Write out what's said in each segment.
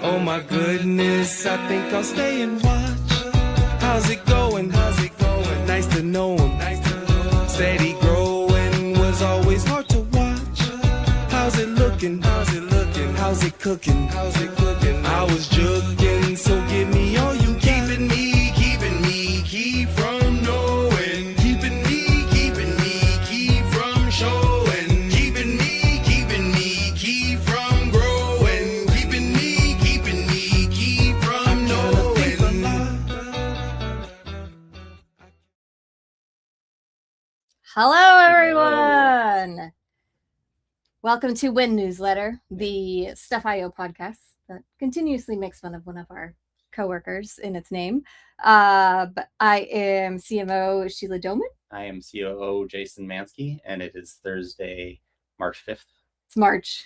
Oh my goodness, I think I'll stay and watch. How's it going? How's it going? Nice to know him. Steady growing was always hard to watch. How's it looking? How's it looking? How's it cooking? How's it cooking? I was jugging, so give me all you keeping me keep from knowing, keeping me keep from showing, keeping me keep from growing, keeping me keep from knowing. Hello, everyone. Welcome to Win Newsletter, the Stuff I.O. podcast that continuously makes fun of one of our coworkers in its name. But I am CMO Sheila Dohmann. I am COO Jason Manske, and it is Thursday, March 5th. It's March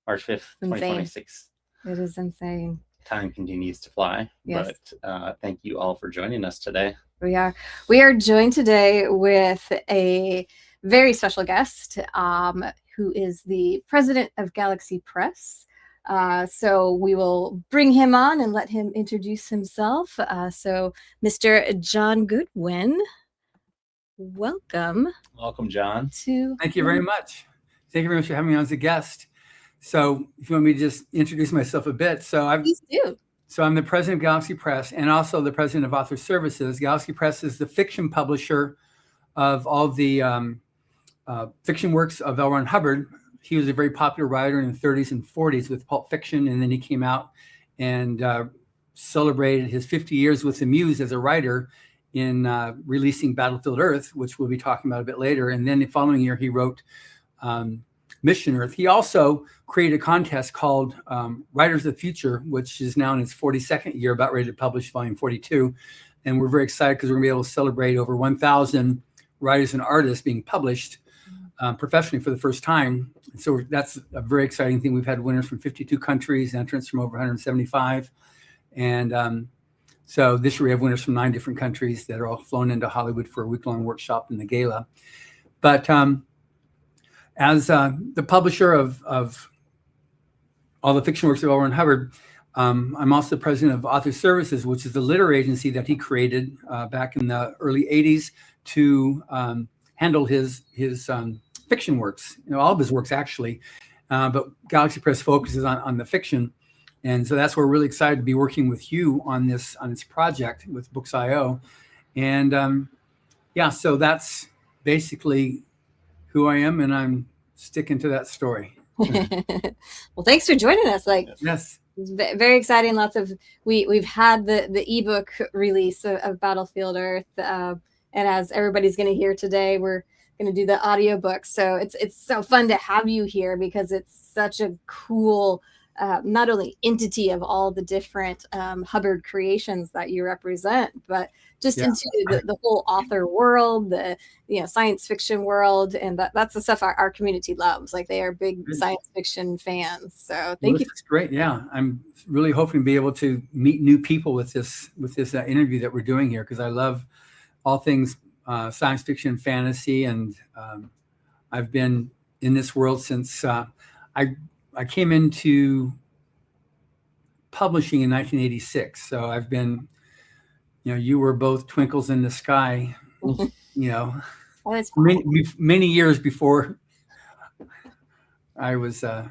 5th, 2026. It is insane. Time continues to fly, Yes. but thank you all for joining us today. We are joined today with a very special guest, who is the president of Galaxy Press. So we will bring him on and let him introduce himself. So Mr. John Goodwin, welcome. Welcome, John. Thank you very much. Thank you very much for having me on as a guest. So if you want me to just introduce myself a bit. Please do. So I'm the president of Galaxy Press and also the president of Author Services. Galaxy Press is the fiction publisher of all the fiction works of L. Ron Hubbard. He was a very popular writer in the 30s and 40s with pulp fiction, and then he came out and celebrated his 50 years with the Muse as a writer in releasing Battlefield Earth, which we'll be talking about a bit later. And then the following year, he wrote Mission Earth. He also created a contest called Writers of the Future, which is now in its 42nd year, about ready to publish volume 42. And we're very excited because we're going to be able to celebrate over 1,000 writers and artists being published professionally for the first time. So that's a very exciting thing. We've had winners from 52 countries, entrants from over 175. And so this year we have winners from 9 different countries that are all flown into Hollywood for a week-long workshop in the gala. But as the publisher of all the fiction works of L. Ron Hubbard, I'm also the president of Author Services, which is the literary agency that he created back in the early 80s to handle his fiction works, all of his works actually, but Galaxy Press focuses on the fiction, and so that's why we're really excited to be working with you on this project with Books.io, and so that's basically who I am, and I'm sticking to that story. Well, thanks for joining us. Yes. It's very exciting. We've had the ebook release of Battlefield Earth, and as everybody's going to hear today, we're going to do the audiobook. So it's so fun to have you here because it's such a cool, not only entity of all the different Hubbard creations that you represent, but just into the whole author world, the science fiction world, and that's the stuff our community loves. Like, they are big science fiction fans. So thank you. That's great. Yeah, I'm really hoping to be able to meet new people with this interview that we're doing here, because I love all things science fiction, fantasy, and I've been in this world since I came into publishing in 1986. So I've been, you were both twinkles in the sky, many years before I was, I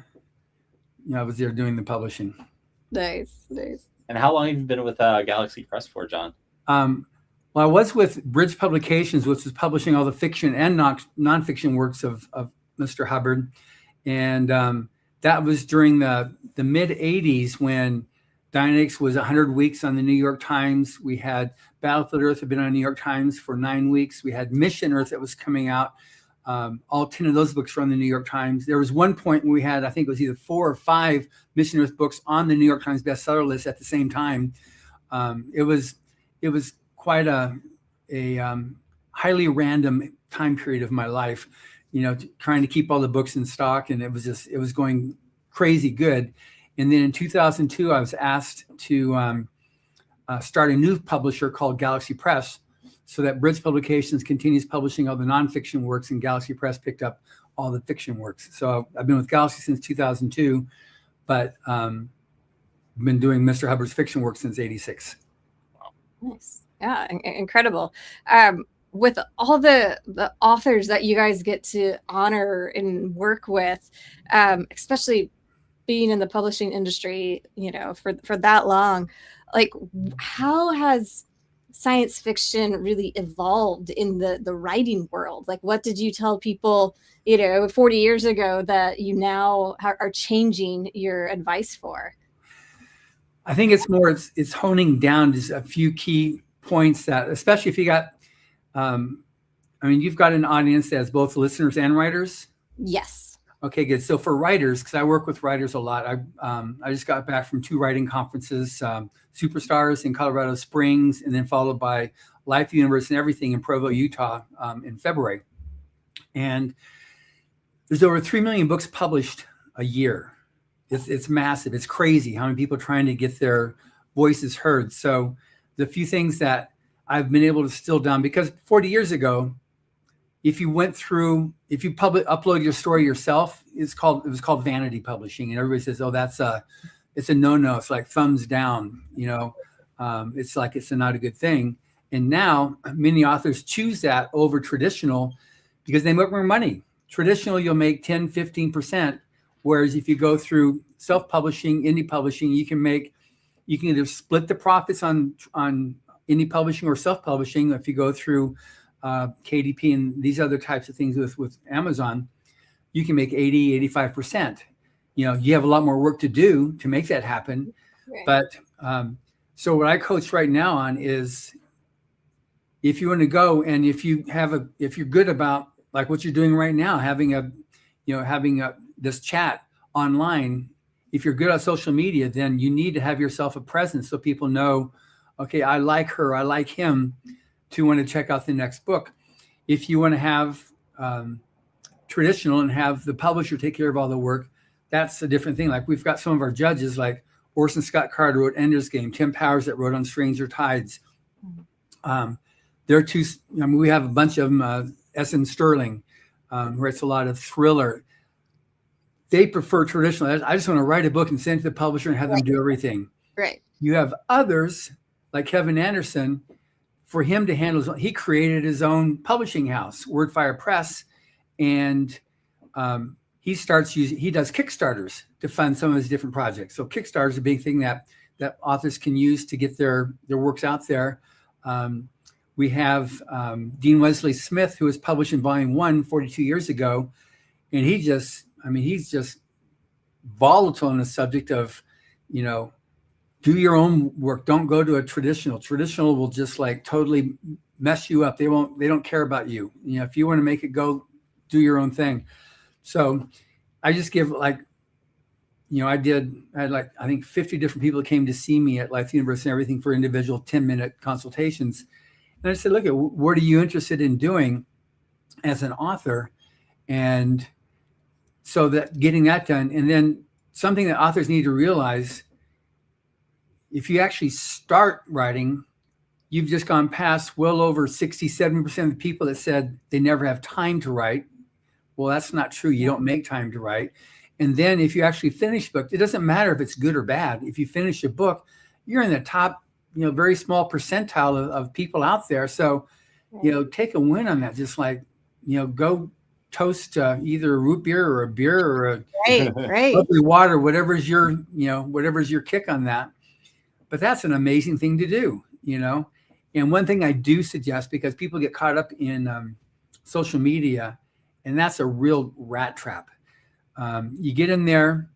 was there doing the publishing. Nice. And how long have you been with Galaxy Press for, John? Well, I was with Bridge Publications, which was publishing all the fiction and nonfiction works of Mr. Hubbard. And that was during the mid-'80s when Dianetics was 100 weeks on the New York Times. We had Battlefield Earth had been on the New York Times for 9 weeks. We had Mission Earth that was coming out. All 10 of those books were on the New York Times. There was one point when we had, I think it was either 4 or 5 Mission Earth books on the New York Times bestseller list at the same time. It was quite a highly random time period of my life, trying to keep all the books in stock, and it was going crazy good. And then in 2002, I was asked to start a new publisher called Galaxy Press, so that Bridge Publications continues publishing all the nonfiction works, and Galaxy Press picked up all the fiction works. So I've been with Galaxy since 2002, but been doing Mr. Hubbard's fiction work since '86. Nice. Yeah, incredible. With all the authors that you guys get to honor and work with, especially being in the publishing industry, for that long, like how has science fiction really evolved in the writing world? Like, what did you tell people, 40 years ago that you now are changing your advice for? I think it's honing down just a few key points that, especially if you got, you've got an audience that has both listeners and writers. Yes. Okay, good. So for writers, because I work with writers a lot, I just got back from 2 writing conferences, Superstars in Colorado Springs, and then followed by Life Universe and Everything in Provo, Utah, in February. And there's over 3 million books published a year. It's massive. It's crazy how many people are trying to get their voices heard. So the few things that I've been able to distill down, because 40 years ago, if you upload your story yourself, it was called vanity publishing, and everybody says, "Oh, it's a no-no. It's like thumbs down." It's like it's not a good thing. And now many authors choose that over traditional because they make more money. Traditional, you'll make 10, 15%. Whereas if you go through self-publishing, indie publishing, you can either split the profits on indie publishing or self-publishing. If you go through KDP and these other types of things with Amazon, you can make 80, 85%. You have a lot more work to do to make that happen. Right. But so what I coach right now on is, if you want to go and if you're good about like what you're doing right now, having this chat online, if you're good at social media, then you need to have yourself a presence so people know, okay, I like her, I like him, to want to check out the next book. If you want to have traditional and have the publisher take care of all the work, that's a different thing. Like we've got some of our judges, like Orson Scott Card wrote Ender's Game, Tim Powers that wrote On Stranger Tides. There are 2, we have a bunch of them, S.N. Sterling, who writes a lot of thriller. They prefer traditional. I just want to write a book and send it to the publisher and have them do everything. Right. You have others like Kevin Anderson. For him to handle, he created his own publishing house, Wordfire Press, and he does Kickstarters to fund some of his different projects. So Kickstarter is a big thing that authors can use to get their works out there. We have Dean Wesley Smith, who was published in Volume 1 42 years ago, and he's just volatile on the subject of, do your own work. Don't go to a traditional. Traditional will just like totally mess you up. They don't care about you. If you want to make it go, do your own thing. So I just give I had I think 50 different people that came to see me at Life Universe and Everything for individual 10-minute consultations. And I said, look, what are you interested in doing as an author? And so that getting that done. And then something that authors need to realize, if you actually start writing, you've just gone past well over 60, 70% of the people that said they never have time to write. Well, that's not true. You don't make time to write. And then if you actually finish a book, it doesn't matter if it's good or bad. If you finish a book, you're in the top, very small percentile of people out there. So, take a win on that. Just go toast either a root beer or a beer or a right. lovely water, whatever's your kick on that. But that's an amazing thing to do, And one thing I do suggest, because people get caught up in social media, and that's a real rat trap. You get in there,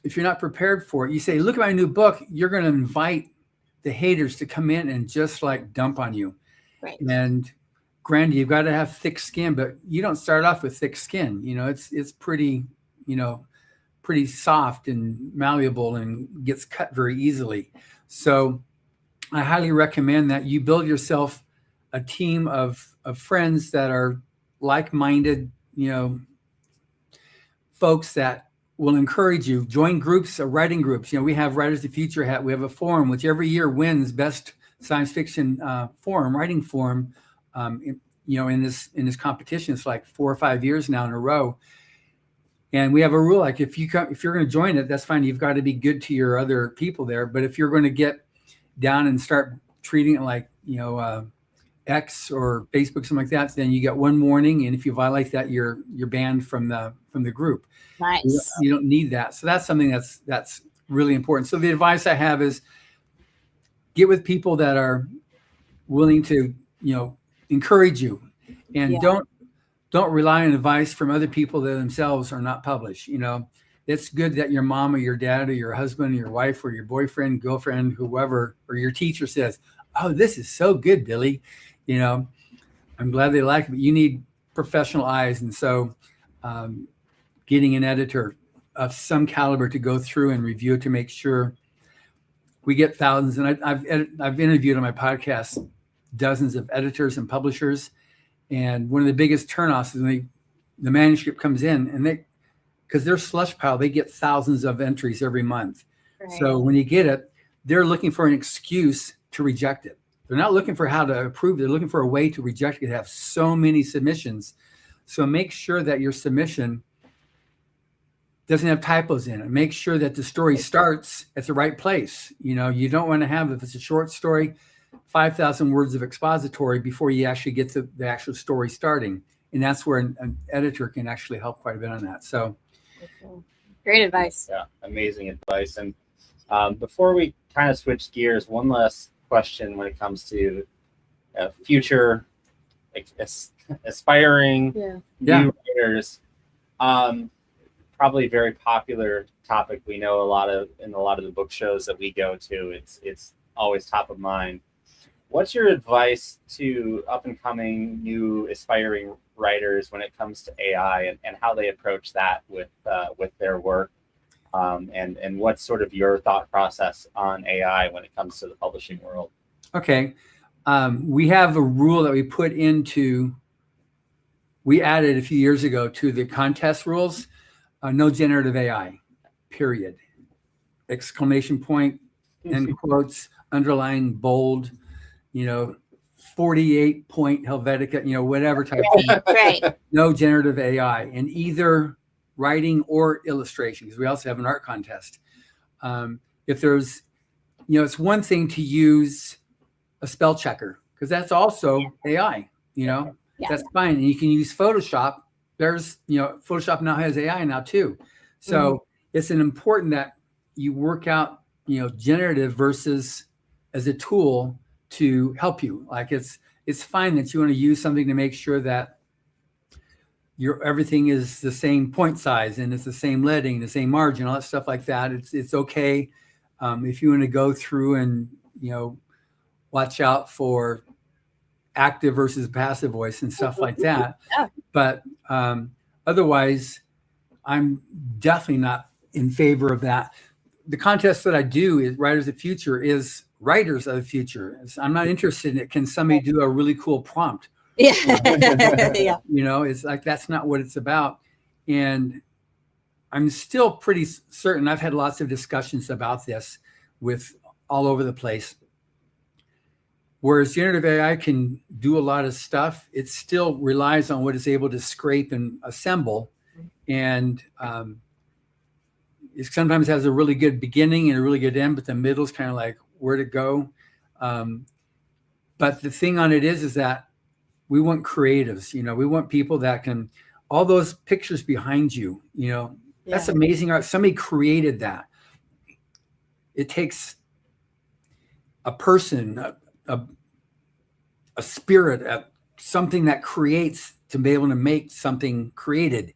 if you're not prepared for it, you say, look at my new book, you're going to invite the haters to come in and just dump on you. Right. And granted, you've got to have thick skin, but you don't start off with thick skin. It's pretty, pretty soft and malleable and gets cut very easily. So I highly recommend that you build yourself a team of friends that are like-minded, folks that will encourage you. Join groups, writing groups. We have Writers of the Future hat. We have a forum, which every year wins best science fiction writing forum. In this competition. It's like 4 or 5 years now in a row. And we have a rule, like if you're going to join it, that's fine. You've got to be good to your other people there. But if you're going to get down and start treating it like, X or Facebook, something like that, then you get one warning. And if you violate that, you're banned from the group. Nice. You don't need that. So that's something that's really important. So the advice I have is get with people that are willing to, encourage you, and don't rely on advice from other people that themselves are not published. It's good that your mom or your dad or your husband or your wife or your boyfriend, girlfriend, whoever, or your teacher says, "Oh, this is so good, Billy. I'm glad they like it." But you need professional eyes. And so getting an editor of some caliber to go through and review it to make sure we get thousands. And I've interviewed on my podcast dozens of editors and publishers. And one of the biggest turnoffs is when the manuscript comes in, and because they're slush pile, they get thousands of entries every month. Right. So when you get it, they're looking for an excuse to reject it. They're not looking for how to approve. They're looking for a way to reject it. They have so many submissions. So make sure that your submission doesn't have typos in it. Make sure that the story starts at the right place. You don't want to have, if it's a short story, 5,000 words of expository before you actually get to the actual story starting. And that's where an editor can actually help quite a bit on that. So great advice. Yeah, amazing advice. And before we kind of switch gears, one last question when it comes to future aspiring new writers. Probably a very popular topic. We know in a lot of the book shows that we go to, it's always top of mind. What's your advice to up and coming new aspiring writers when it comes to AI and how they approach that with their work? And what's sort of your thought process on AI when it comes to the publishing world? Okay. We have a rule that we added a few years ago to the contest rules. No generative AI, period. Exclamation point, end quotes, underline, bold, 48-point Helvetica, whatever type of thing. Right. No generative AI in either writing or illustration, because we also have an art contest. If there's, it's one thing to use a spell checker, because that's also AI, that's fine. And you can use Photoshop. There's, Photoshop now has AI now too. So it's important that you work out, generative versus as a tool to help you. Like it's fine that you want to use something to make sure that everything is the same point size and it's the same leading, the same margin, all that stuff like that. It's okay. If you want to go through and, watch out for active versus passive voice and stuff like that. Yeah. But otherwise, I'm definitely not in favor of that. The contest that I do is Writers of the Future is Writers of the Future. I'm not interested in it. Can somebody do a really cool prompt? Yeah. It's like, that's not what it's about. And I'm still pretty certain, I've had lots of discussions about this with all over the place. Whereas generative AI can do a lot of stuff, it still relies on what it's able to scrape and assemble. And it sometimes has a really good beginning and a really good end, but the middle is kind of like where to go. But the thing on it is that we want creatives, we want people that can, all those pictures behind you, that's amazing art. Somebody created that. It takes a person, a spirit, something that creates to be able to make something created.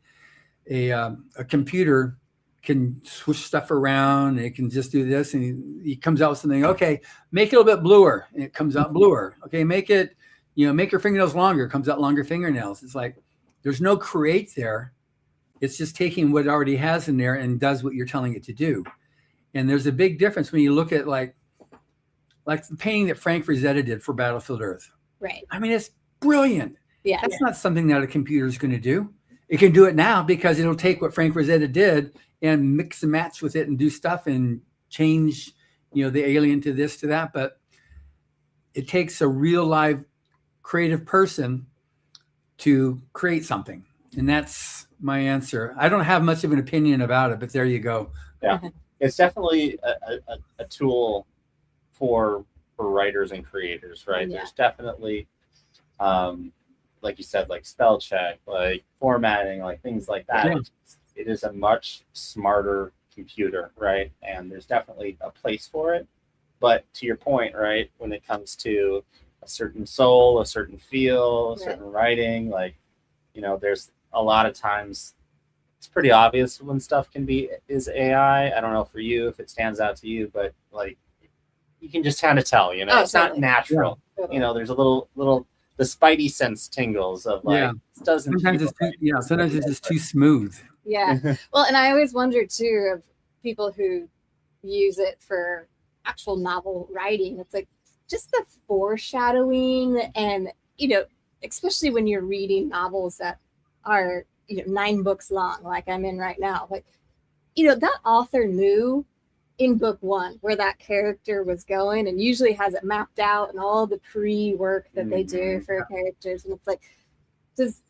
A computer can switch stuff around. And it can just do this, and he comes out with something. Okay, make it a little bit bluer, and it comes out bluer. Okay, make it, make your fingernails longer. It comes out longer fingernails. It's like there's no create there. It's just taking what it already has in there and does what you're telling it to do. And there's a big difference when you look at like the painting that Frank Frazetta did for Battlefield Earth. Right. I mean, it's brilliant. Yeah. That's not something that a computer is going to do. It can do it now because it'll take what Frank Frazetta did and mix and match with it and do stuff and change, the alien to this, to that. But it takes a real live creative person to create something. And that's my answer. I don't have much of an opinion about it, but there you go. Yeah, it's definitely a tool for writers and creators, right? Yeah. There's definitely, like you said, like spell check, like formatting, like things like that. Yeah. It is a much smarter computer, right? And there's definitely a place for it. But to your point, right, when it comes to a certain soul, a certain feel, a certain writing, like, there's a lot of times it's pretty obvious when stuff is AI. I don't know for you if it stands out to you, but like you can just kind of tell, it's not natural. Yeah. There's a little the spidey sense tingles of like it doesn't. Sometimes it's too, sometimes it's just too smooth. Yeah. Well, and I always wonder too of people who use it for actual novel writing. It's like just the foreshadowing, and especially when you're reading novels that are 9 books long, like I'm in right now. Like, that author knew in book 1 where that character was going, and usually has it mapped out and all the pre-work that they do for characters. And it's like, does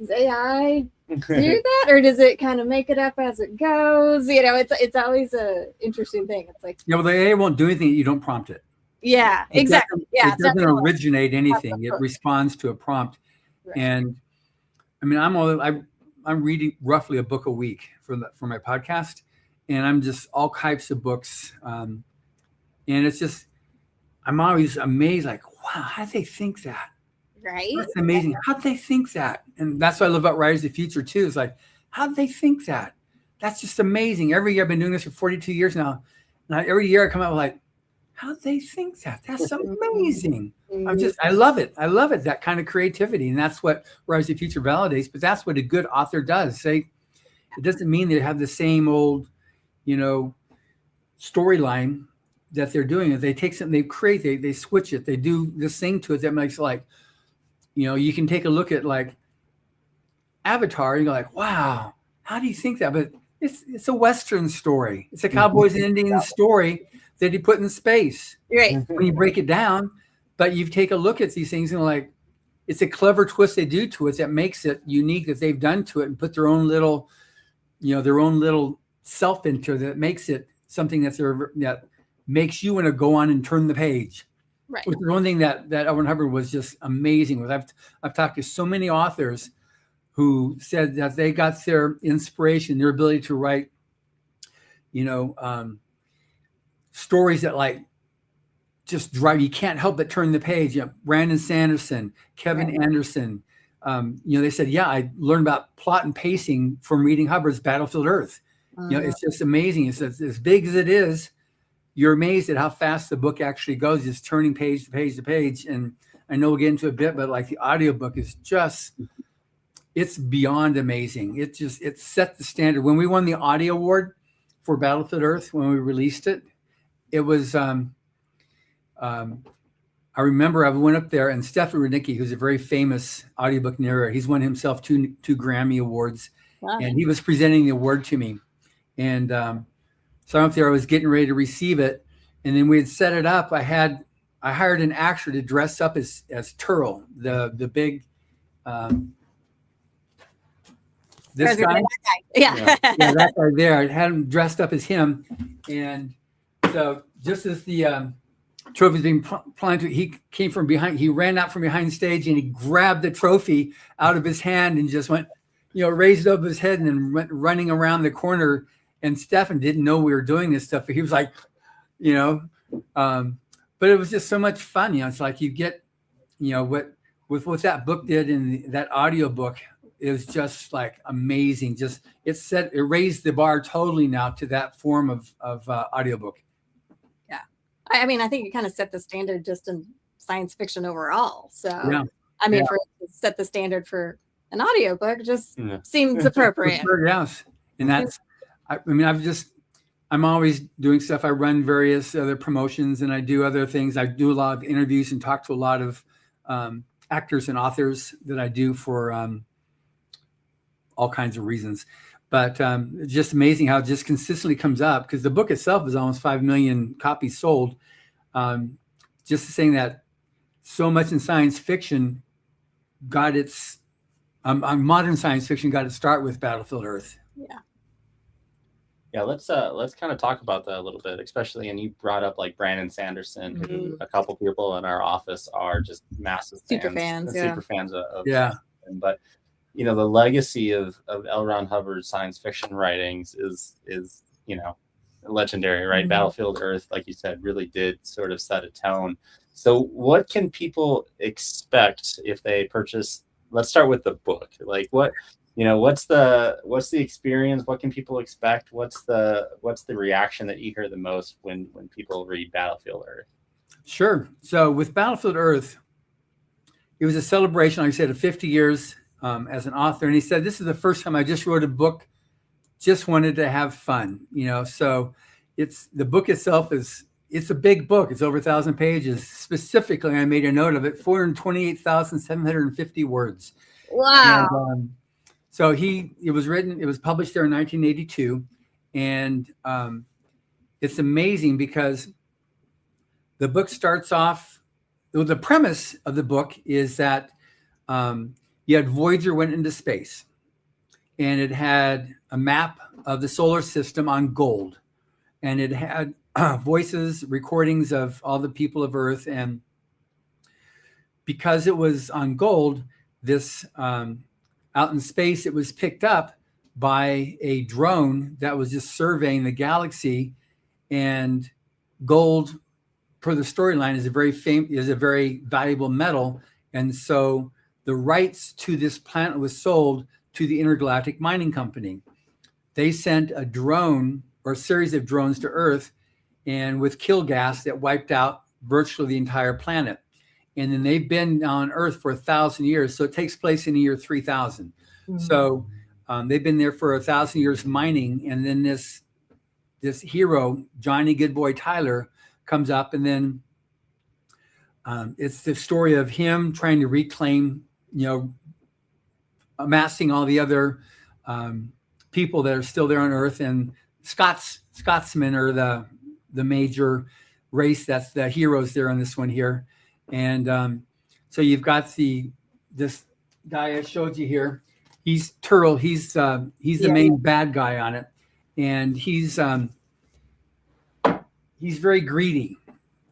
AI do that, or does it kind of make it up as it goes? It's always a interesting thing. It's like, well, the AI won't do anything that you don't prompt it. Yeah, exactly. It doesn't originate anything. It responds to a prompt. Right. And I mean, I'm reading roughly a book a week for my podcast, and I'm just all types of books. And it's just, I'm always amazed, like, wow, how do they think that? Right. That's amazing. How do they think that? And that's what I love about Writers of the Future too. Is like, how do they think that? That's just amazing. Every year, I've been doing this for 42 years now. And every year I come out with like, how do they think that? That's amazing. I love it. I love it, that kind of creativity. And that's what Writers of the Future validates. But that's what a good author does. It doesn't mean they have the same old, storyline that they're doing. They take something, they create, they switch it, they do this thing to it that makes, like, you can take a look at like Avatar and you're like, wow, how do you think that? But it's a Western story. It's a cowboys and Indians story that he put in space. Right. When you break it down, but you take a look at these things and like, it's a clever twist they do to it that makes it unique, that they've done to it and put their own little, self into it, that makes it something that makes you want to go on and turn the page. Right. Which is one thing that L. Ron Hubbard was just amazing with. I've talked to so many authors who said that they got their inspiration, their ability to write, stories that like just drive, you can't help but turn the page. Brandon Sanderson, Kevin Anderson, they said, yeah, I learned about plot and pacing from reading Hubbard's Battlefield Earth. It's just amazing. It's as big as it is, you're amazed at how fast the book actually goes, just turning page to page to page. And I know we'll get into a bit, but like the audiobook is just, it's beyond amazing. It set the standard. When we won the audio award for Battlefield Earth, when we released it, it was, I remember I went up there, and Stefan Rudnicki, who's a very famous audiobook narrator, he's won himself two Grammy Awards. Wow. And he was presenting the award to me. And so I'm up there, I was getting ready to receive it. And then we had set it up. I hired an actor to dress up as Turl, the big, this guy. Yeah. That guy there. I had him dressed up as him. And so just as the trophy was being planted, he came from behind, he ran out from behind stage and he grabbed the trophy out of his hand and just went, raised up his head and then went running around the corner. And Stefan didn't know we were doing this stuff. But he was like, but it was just so much fun. It's like you get, what that book did in that audio book is just like amazing. Just it raised the bar totally now to that form of audiobook. Yeah. I mean, I think it kind of set the standard just in science fiction overall. So, yeah. I mean, for it to set the standard for an audiobook just seems appropriate. Sure, yes. And that's, I'm always doing stuff. I run various other promotions and I do other things. I do a lot of interviews and talk to a lot of actors and authors that I do for all kinds of reasons. But it's just amazing how it just consistently comes up, because the book itself is almost 5 million copies sold. Just saying that so much in science fiction got its Modern science fiction got to start with Battlefield Earth. Yeah, let's kind of talk about that a little bit, especially, and you brought up like Brandon Sanderson, who a couple people in our office are just massive Super fans, yeah. super fans of Yeah. Sanderson. But you know, the legacy of L. Ron Hubbard's science fiction writings is you know, legendary, right? Battlefield Earth, like you said, really did sort of set a tone. So what can people expect if they purchase? Let's start with the book. Like what, you know, what's the experience? What can people expect? What's the reaction that you hear the most when people read Battlefield Earth? Sure. So with Battlefield Earth, it was a celebration, like I said, of 50 years as an author. And he said, this is the first time I just wrote a book, just wanted to have fun, you know. So the book itself it's a big book. It's over 1,000 pages. Specifically, I made a note of it, 428,750 words. Wow. And, so it was published there in 1982. And it's amazing because the book starts off, the premise of the book is that you had Voyager went into space, and it had a map of the solar system on gold, and it had voices, recordings of all the people of Earth. And because it was on gold, this out in space, it was picked up by a drone that was just surveying the galaxy. And gold, per the storyline, is a very valuable metal. And so the rights to this planet was sold to the Intergalactic Mining Company. They sent a drone or a series of drones to Earth, and with kill gas that wiped out virtually the entire planet. And then they've been on Earth for 1,000 years. So it takes place in the year 3000. So they've been there for 1,000 years mining. And then this hero, Johnny Good Boy Tyler, comes up, and then it's the story of him trying to reclaim, you know, amassing all the other people that are still there on Earth. And Scotsmen are the major race. That's the heroes there on this one here. And so you've got this guy I showed you here. He's Turtle. He's the main bad guy on it, and he's very greedy.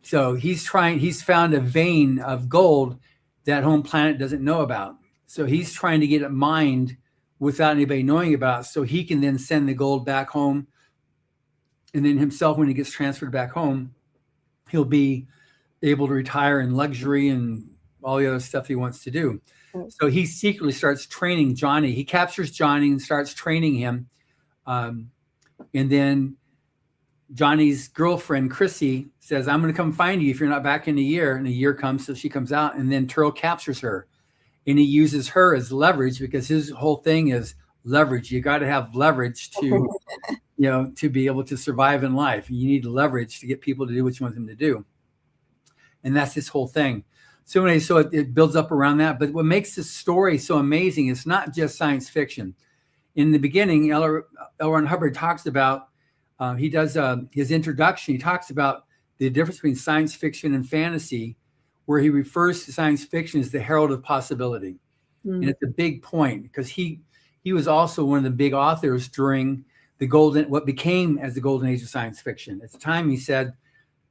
So he's found a vein of gold that home planet doesn't know about. So he's trying to get it mined without anybody knowing about, so he can then send the gold back home. And then himself, when he gets transferred back home, he'll be able to retire in luxury and all the other stuff he wants to do. So he secretly starts training Johnny. He captures Johnny and starts training him. And then Johnny's girlfriend, Chrissy, says, I'm going to come find you if you're not back in a year. And a year comes, so she comes out, and then Turl captures her. And he uses her as leverage, because his whole thing is leverage. You got to have leverage to to be able to survive in life. You need leverage to get people to do what you want them to do. And that's this whole thing. So anyway, so it builds up around that. But what makes this story so amazing is not just science fiction. In the beginning, L. Ron Hubbard talks about, he does his introduction. He talks about the difference between science fiction and fantasy, where he refers to science fiction as the herald of possibility. And it's a big point, because he was also one of the big authors during what became as the golden age of science fiction. At the time, he said,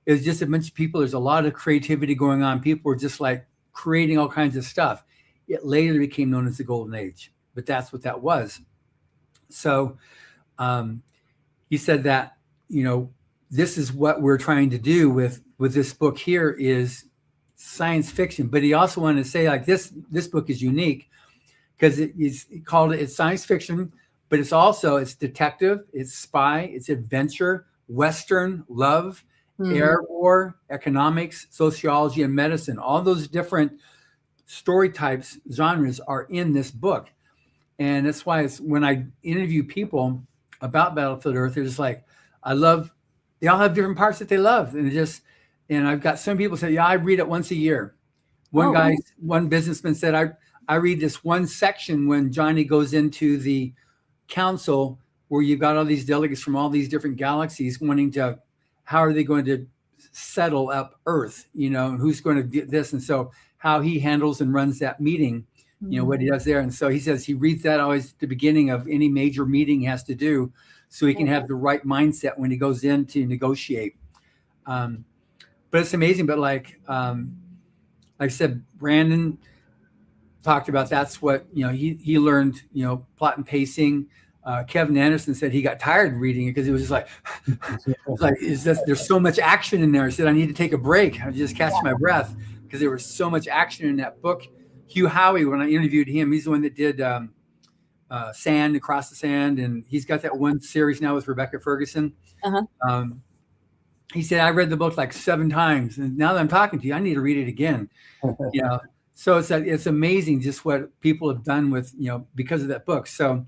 it was just a bunch of people. There's a lot of creativity going on. People were just like creating all kinds of stuff. It later became known as the golden age, but that's what that was. So he said that, this is what we're trying to do with this book here is science fiction. But he also wanted to say, like, this book is unique because he called it's science fiction, but it's detective, it's spy, it's adventure, Western, love, air war, economics, sociology, and medicine. All those different story types, genres are in this book. And that's why when I interview people about Battlefield Earth, they're just like, they all have different parts that they love. And I've got some people say, yeah, I read it once a year. One businessman said, I read this one section when Johnny goes into the council where you've got all these delegates from all these different galaxies wanting to, how are they going to settle up Earth, and who's going to get this? And so how he handles and runs that meeting you know, what he does there. And so he says he reads that always at the beginning of any major meeting he has to do, so he can have the right mindset when he goes in to negotiate. But it's amazing. But like I said, Brandon talked about that's what, you know, he learned, you know, plot and pacing. Kevin Anderson said he got tired reading it because it was just like, there's so much action in there. He said, I need to take a break. I just catch my breath because there was so much action in that book. Hugh Howey, when I interviewed him, he's the one that did Sand, Across the Sand, and he's got that one series now with Rebecca Ferguson. He said, I read the book like 7 times, and now that I'm talking to you, I need to read it again. You know, so it's amazing just what people have done with, you know, because of that book. So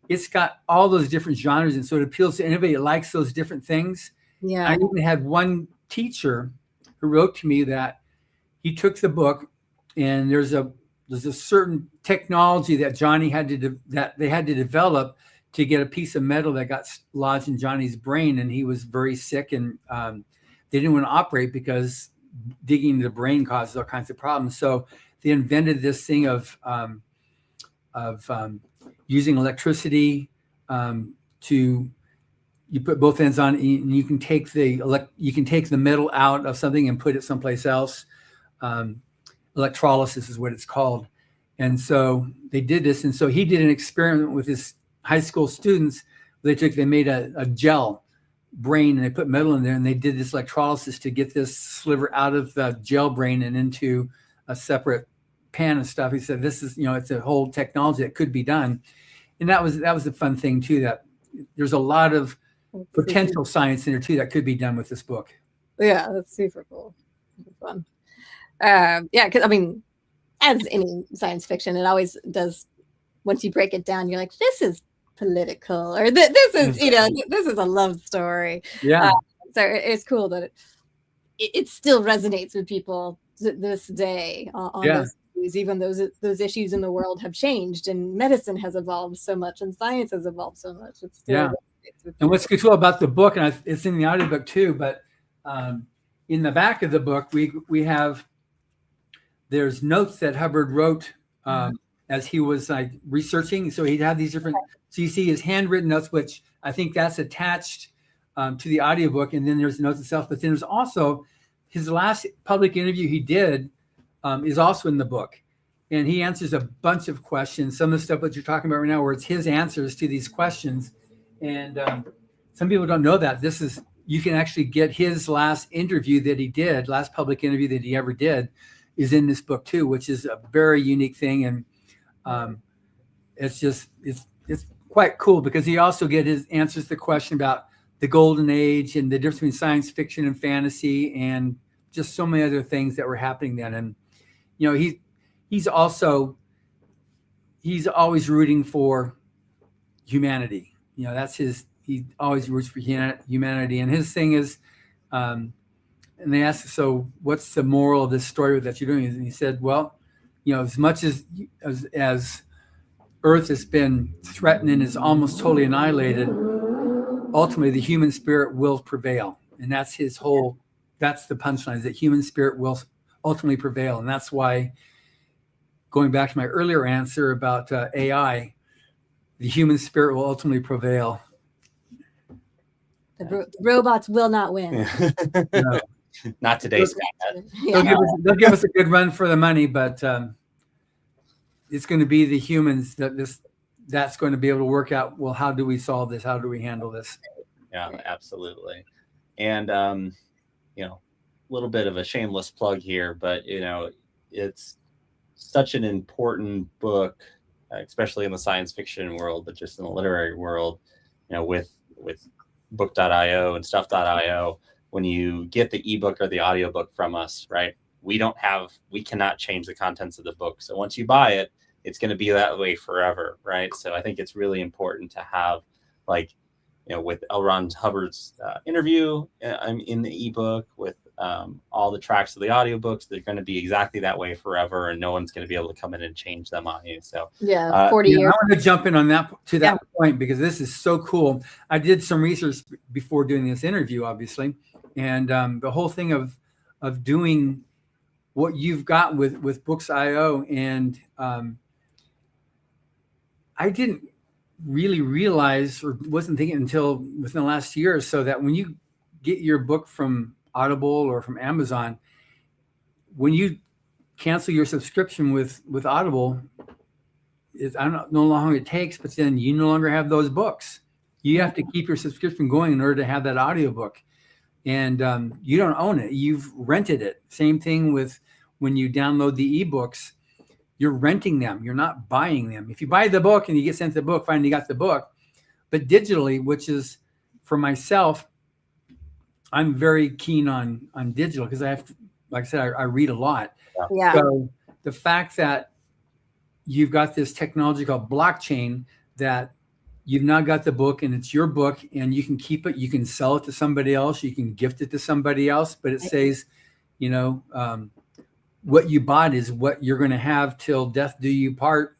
it's got all those different genres, and so it appeals to anybody that likes those different things. Yeah. I even had one teacher who wrote to me that he took the book, and there's a certain technology that Johnny that they had to develop to get a piece of metal that got lodged in Johnny's brain, and he was very sick, and they didn't want to operate because digging into the brain causes all kinds of problems. So they invented this thing of using electricity to, you put both ends on, and you can take the metal out of something and put it someplace else. Electrolysis is what it's called. And so they did this. And so he did an experiment with his high school students. They made a gel brain, and they put metal in there, and they did this electrolysis to get this sliver out of the gel brain and into a separate pan of stuff. He said, this is, you know, it's a whole technology that could be done. And that was a fun thing too, that there's a lot of potential science in there too that could be done with this book. Yeah, that's super cool. Fun. Yeah, because I mean, as any science fiction, it always does. Once you break it down, you're like, this is political, or this is, you know, this is a love story. Yeah. So it's cool that it still resonates with people this day on those issues, even those issues in the world have changed, and medicine has evolved so much, and science has evolved so much. It's still resonates with and what's cool about the book, and it's in the audiobook too, but in the back of the book, we have, there's notes that Hubbard wrote as he was like researching. So he'd have these different, so you see his handwritten notes, which I think that's attached to the audiobook. And then there's the notes itself, but then there's also his last public interview he did is also in the book. And he answers a bunch of questions, some of the stuff that you're talking about right now, where it's his answers to these questions. And some people don't know that you can actually get his last interview that he did, last public interview that he ever did, is in this book too, which is a very unique thing. And it's quite cool because he also get his answers to the question about the golden age and the difference between science fiction and fantasy, and just so many other things that were happening then. And, you know, he's always rooting for humanity. You know, he always roots for humanity. And his thing is, and they asked, so what's the moral of this story that you're doing? And he said, well, you know, as much as Earth has been threatened and is almost totally annihilated, ultimately the human spirit will prevail. And that's that's the punchline, is that human spirit will ultimately prevail. And that's why, going back to my earlier answer about AI, the human spirit will ultimately prevail. The robots will not win. No. Not today, Scott. They'll give us a good run for the money, but it's going to be the humans that's going to be able to work out, well, how do we solve this? How do we handle this? Yeah, absolutely. And, you know, a little bit of a shameless plug here, but, you know, it's such an important book, especially in the science fiction world, but just in the literary world, you know, with book.io and stuff.io. When you get the ebook or the audiobook from us, right, we cannot change the contents of the book. So once you buy it, it's going to be that way forever, right? So I think it's really important to have, like, you know, with L. Ron Hubbard's interview in the ebook, with all the tracks of the audiobooks, they're going to be exactly that way forever, and no one's going to be able to come in and change them on you. So 40 years. I want to jump in on that point, because this is so cool. I did some research before doing this interview, obviously, and the whole thing of doing what you've got with Books.io and I didn't really realize or wasn't thinking until within the last year or so that when you get your book from Audible or from Amazon, when you cancel your subscription with Audible, I don't know how long it takes, but then you no longer have those books. You have to keep your subscription going in order to have that audiobook. And you don't own it. You've rented it. Same thing with when you download the ebooks, you're renting them. You're not buying them. If you buy the book and you get sent the book, fine, you got the book. But digitally, which is for myself, I'm very keen on digital because I have to, like I said, I read a lot. Yeah. So the fact that you've got this technology called blockchain that you've now got the book and it's your book and you can keep it, you can sell it to somebody else, you can gift it to somebody else, but it says, you know, what you bought is what you're going to have till death do you part,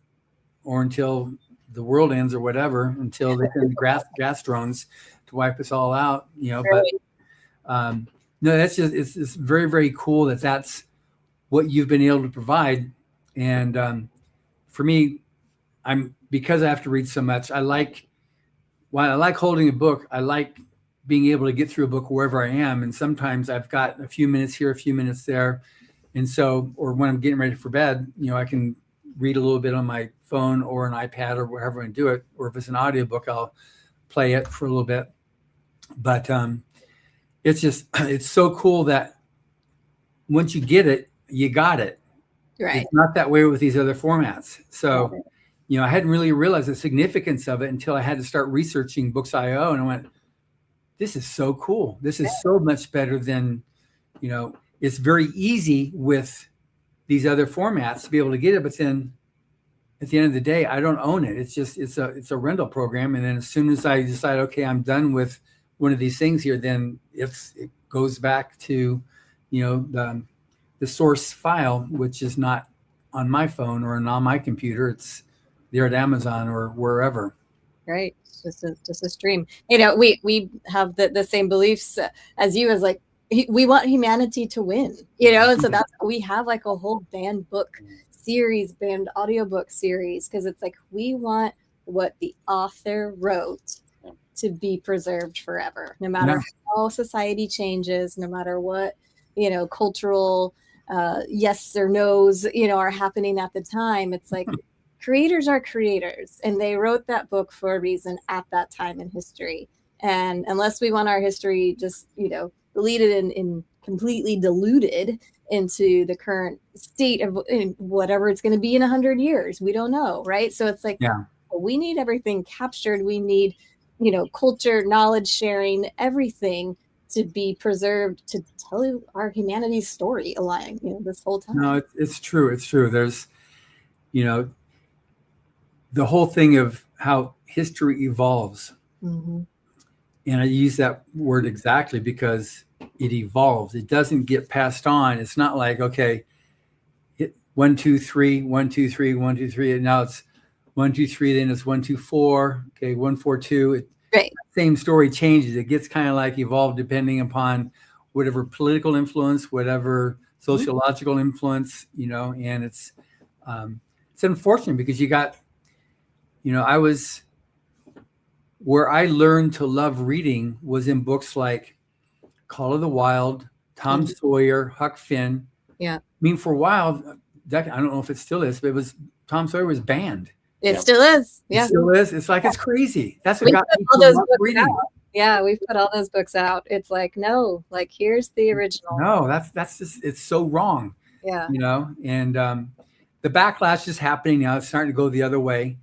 or until the world ends or whatever, until they send gas drones to wipe us all out, you know. Right. But no, that's just, it's very, very cool that that's what you've been able to provide. And for me, because I have to read so much, while I like holding a book, I like being able to get through a book wherever I am. And sometimes I've got a few minutes here, a few minutes there. And so, or when I'm getting ready for bed, you know, I can read a little bit on my phone or an iPad or wherever I do it. Or if it's an audiobook, I'll play it for a little bit. But it's so cool that once you get it, you got it. Right. It's not that way with these other formats. So, you know, I hadn't really realized the significance of it until I had to start researching Books.io, and I went, this is so cool. This is so much better than, you know, it's very easy with these other formats to be able to get it. But then at the end of the day, I don't own it. It's just, it's a rental program. And then as soon as I decide, okay, I'm done with one of these things here, then it goes back to, you know, the source file, which is not on my phone or on my computer. It's there at Amazon or wherever. Right. It's just a stream. You know, we have the same beliefs as you, as like, we want humanity to win, you know, and so that's, we have like a whole banned book series, banned audiobook series, because it's like, we want what the author wrote to be preserved forever, no matter how society changes, no matter what, you know, cultural yes or no's, you know, are happening at the time. It's like, creators are creators, and they wrote that book for a reason at that time in history. And unless we want our history just, you know, deleted and completely diluted into the current state of whatever it's going to be in 100 years, we don't know, right? So it's like, we need everything captured. We need, you know, culture, knowledge sharing, everything to be preserved to tell you our humanity's story alive, you know, this whole time. No, it's true. It's true. There's, you know, the whole thing of how history evolves. Mm-hmm. And I use that word exactly because it evolves. It doesn't get passed on. It's not like, okay, 1, 2, 3, 1, 2, 3, 1, 2, 3. And now it's 1, 2, 3. Then it's 1, 2, 4. Okay, 1, 4, 2. Right. Same story changes. It gets kind of like evolved depending upon whatever political influence, whatever sociological influence, you know. And it's unfortunate because you got, you know, where I learned to love reading was in books like Call of the Wild, Tom Sawyer, Huck Finn. Yeah. I mean, for a while, I don't know if it still is, but Tom Sawyer was banned. It still is. Yeah. It still is. It's like, it's crazy. That's what got me all those love books reading. out. Yeah, we've put all those books out. It's like, no, like, here's the original. No, that's just, it's so wrong. Yeah. You know, and the backlash is happening now. It's starting to go the other way.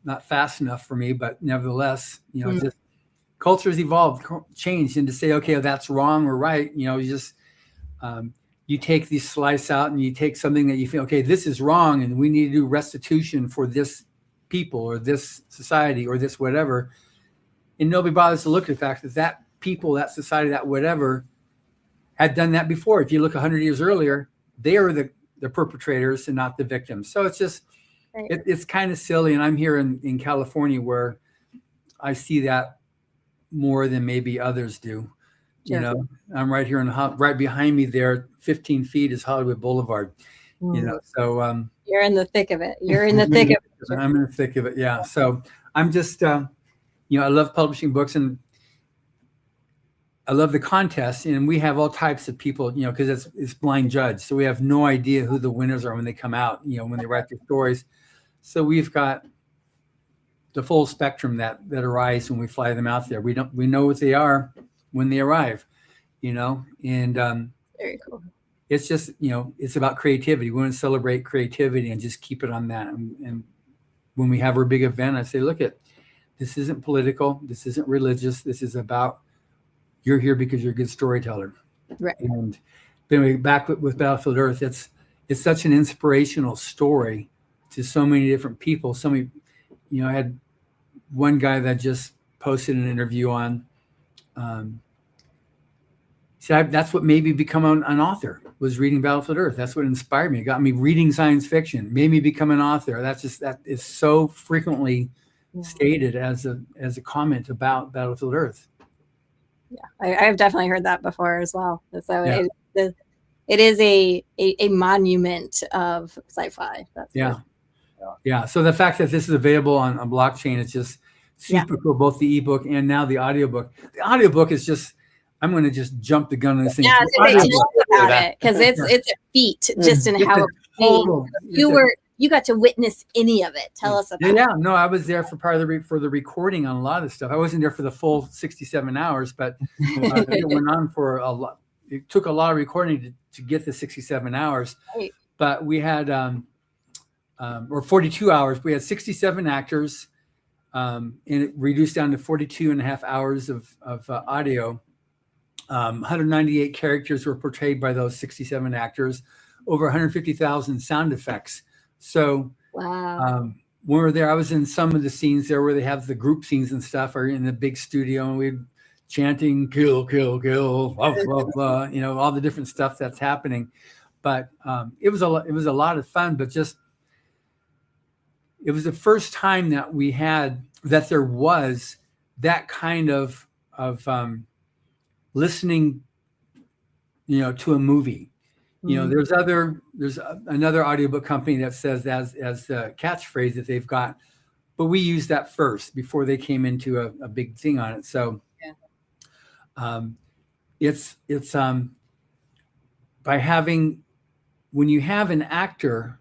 Not fast enough for me, but nevertheless, you know, just culture's evolved, changed, and to say, okay, that's wrong or right, you know, you just you take these slice out and you take something that you feel, okay, this is wrong, and we need to do restitution for this people or this society or this whatever, and nobody bothers to look at the fact that people, that society, that whatever, had done that before. If you look 100 years earlier, they are the perpetrators and not the victims. So it's just. Right. It's kind of silly, and I'm here in California where I see that more than maybe others do. You know, I'm right here right behind me there, 15 feet is Hollywood Boulevard. you know. So you're in the thick of it. You're in the thick of it. I'm in the thick of it. Yeah. So I'm just, you know, I love publishing books, and I love the contest, and we have all types of people, you know, because it's blind judge. So we have no idea who the winners are when they come out, you know, when they write their stories. So we've got the full spectrum that arrives when we fly them out there. We know what they are when they arrive, you know, and very cool. It's just, you know, it's about creativity. We want to celebrate creativity and just keep it on that. And when we have our big event, I say, look, this isn't political. This isn't religious. This is about, you're here because you're a good storyteller. Right. And anyway, back with Battlefield Earth, it's such an inspirational story to so many different people. So many, you know, I had one guy that just posted an interview on, that's what made me become an author, was reading Battlefield Earth. That's what inspired me. It got me reading science fiction, made me become an author. That is so frequently stated as a comment about Battlefield Earth. Yeah, I've definitely heard that before as well. So it is a monument of sci-fi. That's yeah. So the fact that this is available on blockchain is just super cool. Both the ebook and now the audiobook. The audiobook is just, I'm going to just jump the gun on this thing. Yeah, tell us about it, because it's a feat just in how you got to witness any of it. Tell us about it. Yeah, no, I was there for part of for the recording on a lot of stuff. I wasn't there for the full 67 hours, but it went on for a lot. It took a lot of recording to get the 67 hours. Right. But we had, or 42 hours. We had 67 actors, and it reduced down to 42 and a half hours of audio. 198 characters were portrayed by those 67 actors, over 150,000 sound effects. So wow. When we were there, I was in some of the scenes there where they have the group scenes and stuff, or in the big studio, and we'd chanting kill, kill, kill, blah, blah, blah, you know, all the different stuff that's happening. But it was a lot of fun, but just, it was the first time that there was that kind of listening, you know, to a movie. You know, there's another audiobook company that says as the catchphrase that they've got, but we used that first before they came into a big thing on it. So it's by having, when you have an actor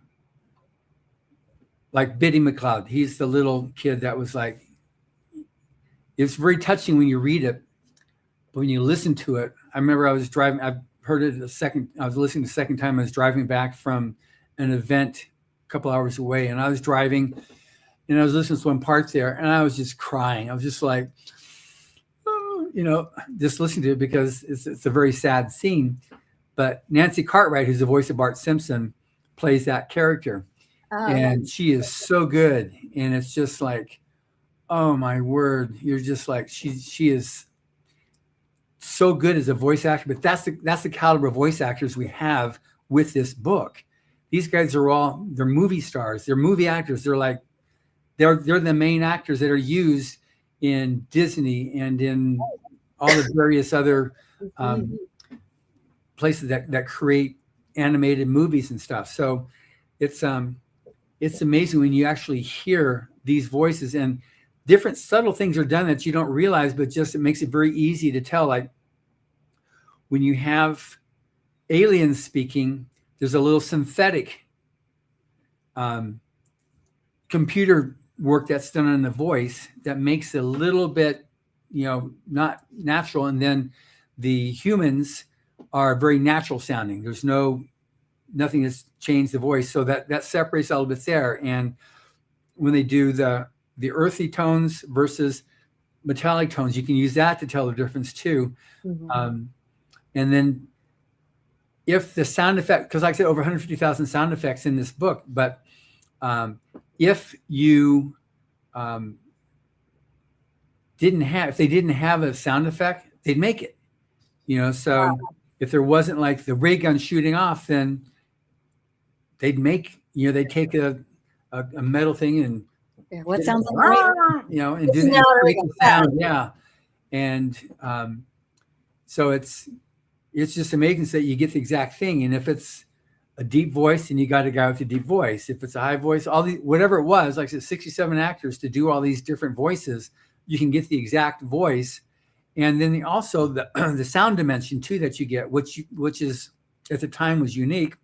like Biddy McLeod, he's the little kid that was like, it's very touching when you read it. But when you listen to it, I remember I was driving, I've heard it I was listening the second time. I was driving back from an event a couple hours away, and I was driving and I was listening to some parts there, and I was just crying. I was just like, you know, just listening to it because it's a very sad scene. But Nancy Cartwright, who's the voice of Bart Simpson, plays that character. And she is so good. And it's just like, oh my word. You're just like, she is so good as a voice actor, but that's the caliber of voice actors we have with this book. These guys are they're movie stars, they're movie actors. They're like, they're the main actors that are used in Disney and in all the various other places that create animated movies and stuff. So it's amazing when you actually hear these voices, and different subtle things are done that you don't realize, but just it makes it very easy to tell. Like when you have aliens speaking, there's a little synthetic computer work that's done on the voice that makes it a little bit, you know, not natural. And then the humans are very natural sounding. There's nothing that's changed the voice. So that separates a little bit there. And when they do the earthy tones versus metallic tones, you can use that to tell the difference too. And then if the sound effect, because like I said, over 150,000 sound effects in this book, but if you if they didn't have a sound effect, they'd make it, you know. So if there wasn't like the ray gun shooting off, then they'd make, you know, they'd take a metal thing and what sounds like, you know, and do the sound. Yeah. And so it's just amazing that you get the exact thing. And if it's a deep voice, and you got a guy with a deep voice. If it's a high voice, all the whatever it was, like I said, 67 actors to do all these different voices, you can get the exact voice. And then also the the sound dimension too that you get, which is at the time was unique.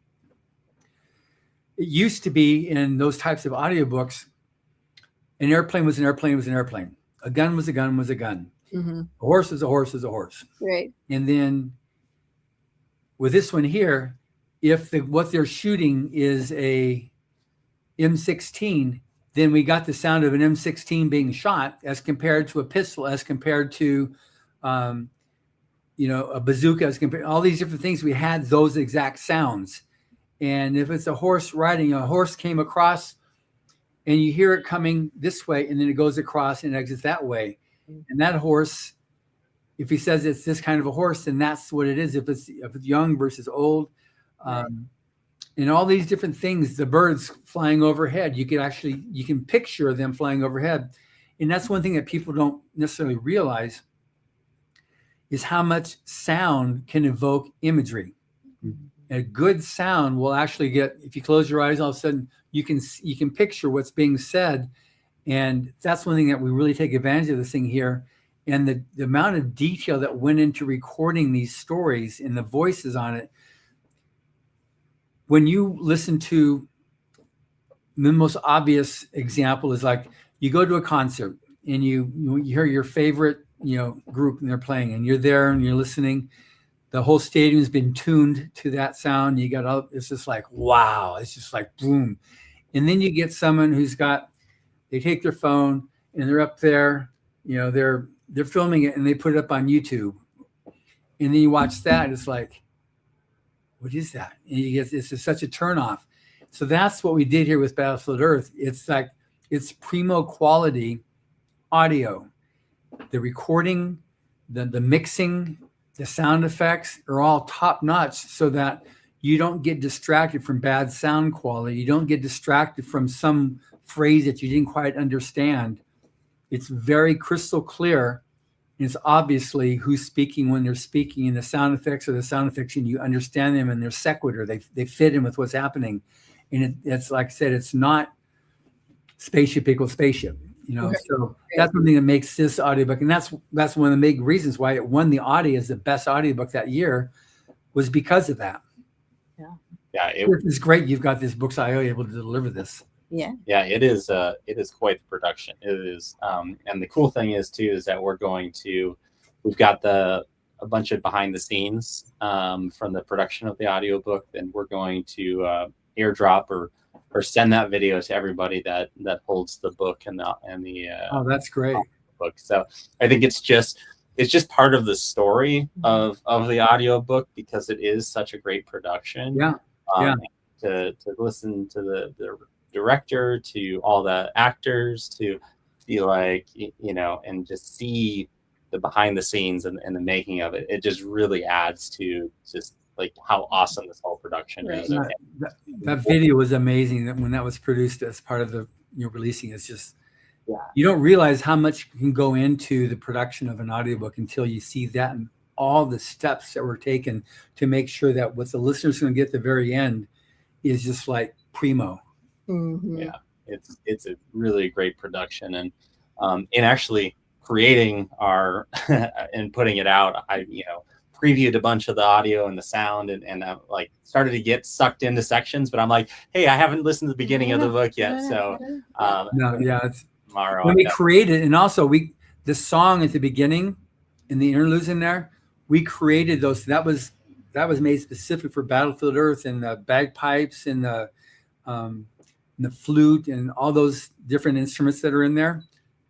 It used to be in those types of audiobooks, an airplane was an airplane was an airplane. A gun was a gun was a gun. Mm-hmm. A horse is a horse is a horse. Right. And then with this one here, if what they're shooting is a M16, then we got the sound of an M16 being shot as compared to a pistol, as compared to, a bazooka, as compared all these different things. We had those exact sounds. And if it's a horse riding, a horse came across and you hear it coming this way, and then it goes across and exits that way. And that horse, if he says it's this kind of a horse, then that's what it is. If it's young versus old, and all these different things, the birds flying overhead, you can picture them flying overhead. And that's one thing that people don't necessarily realize is how much sound can evoke imagery. A good sound will actually get, if you close your eyes, all of a sudden you can picture what's being said. And that's one thing that we really take advantage of this thing here. And the amount of detail that went into recording these stories and the voices on it. When you listen to, the most obvious example is like you go to a concert and you hear your favorite, group and they're playing, and you're there and you're listening. The whole stadium's been tuned to that sound. You got it's just like, wow, it's just like boom. And then you get someone they take their phone and they're up there, they're filming it and they put it up on YouTube. And then you watch that, it's like, what is that? And it's just such a turnoff. So that's what we did here with Battlefield Earth. It's like, it's primo quality audio. The recording, the mixing, the sound effects are all top notch so that you don't get distracted from bad sound quality. You don't get distracted from some phrase that you didn't quite understand. It's very crystal clear. It's obviously who's speaking when they're speaking, and the sound effects and you understand them and they're sequitur. They fit in with what's happening. And it's like I said, it's not spaceship equals spaceship. So that's one thing that makes this audiobook, and that's one of the big reasons why it won the Audie as the best audiobook that year, was because of that. Yeah, it is great. You've got this Books.io able to deliver this. Yeah, it is quite the production. It is, and the cool thing is too is that we've got a bunch of behind the scenes from the production of the audiobook, and we're going to airdrop or send that video to everybody that holds the book and the oh, that's great book. So I think it's just part of the story of the audiobook, because it is such a great production. To listen to the director, to all the actors, to be like, and just see the behind the scenes and the making of it. It just really adds to just like how awesome this whole production is. That video was amazing. That when that was produced as part of the releasing, it's just, you don't realize how much can go into the production of an audiobook until you see that and all the steps that were taken to make sure that what the listener's going to get at the very end is just like primo. Mm-hmm. Yeah, it's a really great production, and in actually creating our and putting it out, I previewed a bunch of the audio and the sound, and I like started to get sucked into sections, but I'm like, hey, I haven't listened to the beginning of the book yet, so it's tomorrow when we created, and also the song at the beginning and the interludes in there, we created those. That was made specific for Battlefield Earth, and the bagpipes and the flute and all those different instruments that are in there.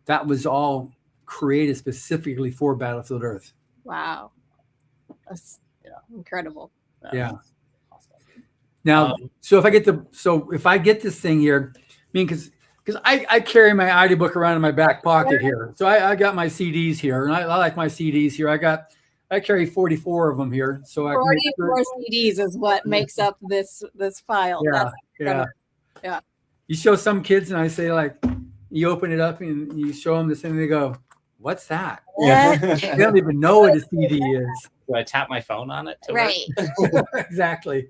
That was all created specifically for Battlefield Earth. Wow. That's incredible. Yeah. Awesome. Now, so if I get this thing here, because I carry my audiobook around in my back pocket here. So I got my CDs here, and I like my CDs here. I carry 44 of them here. So 44 CDs is what makes up this file. Yeah. You show some kids, and I say, like, you open it up and you show them this thing, and they go, "What's that?" Yeah. They don't even know what a CD is. Do I tap my phone on it? Right. Exactly.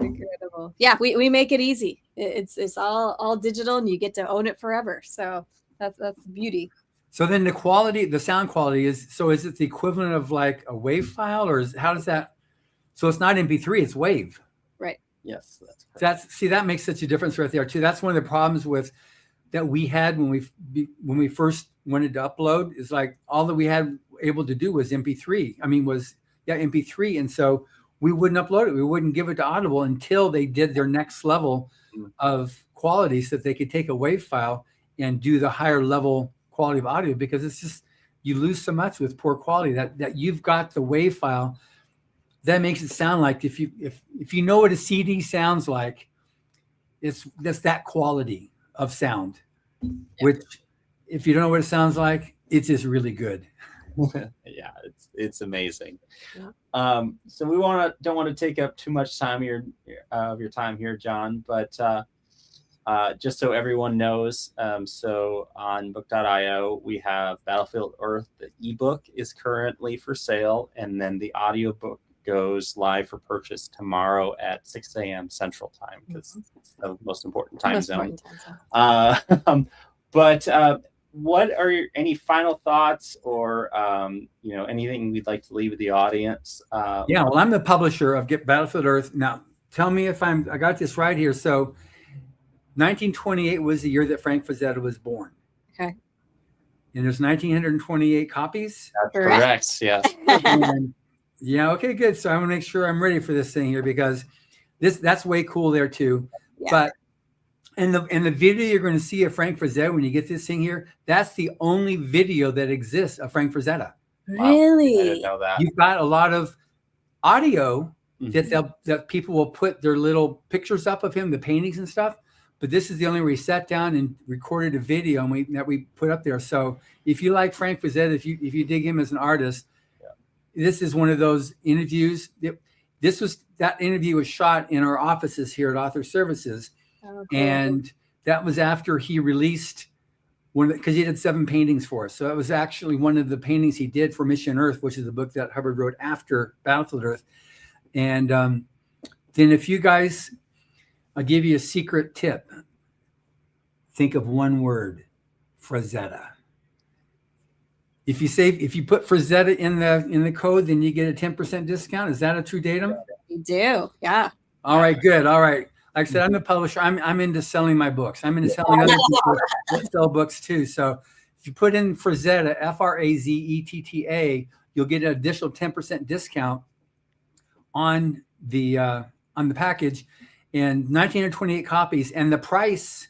Incredible. Yeah, we make it easy. It's all digital, and you get to own it forever. So that's the beauty. So then the quality, the sound quality is it the equivalent of like a WAV file, or how does that? So it's not MP3, it's WAV. Right. Yes, that's correct. That makes such a difference right there too. That's one of the problems that we had when we first wanted to upload, is like all that we had able to do was MP3. MP3, and so we wouldn't upload it. We wouldn't give it to Audible until they did their next level of quality, so that they could take a WAV file and do the higher level quality of audio, because it's just, you lose so much with poor quality that you've got the WAV file. That makes it sound like if you know what a CD sounds like, that's that quality of sound. Yeah. Which, if you don't know what it sounds like, it's just really good. Yeah, it's amazing. Yeah. So we don't want to take up too much time of your time here, John, but just so everyone knows, so on book.io, we have Battlefield Earth. The ebook is currently for sale, and then the audiobook goes live for purchase tomorrow at 6 a.m. Central Time, because it's the most important time zone. But what are any final thoughts, or anything we'd like to leave with the audience? Well, I'm the publisher of Battlefield Earth. Now, tell me if I got this right here. So 1928 was the year that Frank Frazetta was born. Okay. And there's 1928 copies? That's correct, yes. Yeah, okay, good. So I'm going to make sure I'm ready for this thing here, because that's way cool there too. Yeah. But in the video you're going to see of Frank Frazetta when you get this thing here, that's the only video that exists of Frank Frazetta. Really? Wow. I didn't know that. You've got a lot of audio that people will put their little pictures up of him, the paintings and stuff. But this is the only where he sat down and recorded a video that we put up there. So if you like Frank Frazetta, if you dig him as an artist, this is one of those interviews. That interview was shot in our offices here at Author Services. Okay. And that was after he released because he did 7 paintings for us. So it was actually one of the paintings he did for Mission Earth, which is the book that Hubbard wrote after Battlefield Earth. And then if you guys, I'll give you a secret tip. Think of one word: Frazetta. If you put Frazetta in the code, then you get a 10% discount. Is that a true datum? You do, yeah. All right, good. All right. Like I said, I'm the publisher. I'm into selling my books. I'm into selling other people that sell books too. So if you put in Frazetta, Frazetta, you'll get an additional 10% discount on the package, and 1928 copies, and the price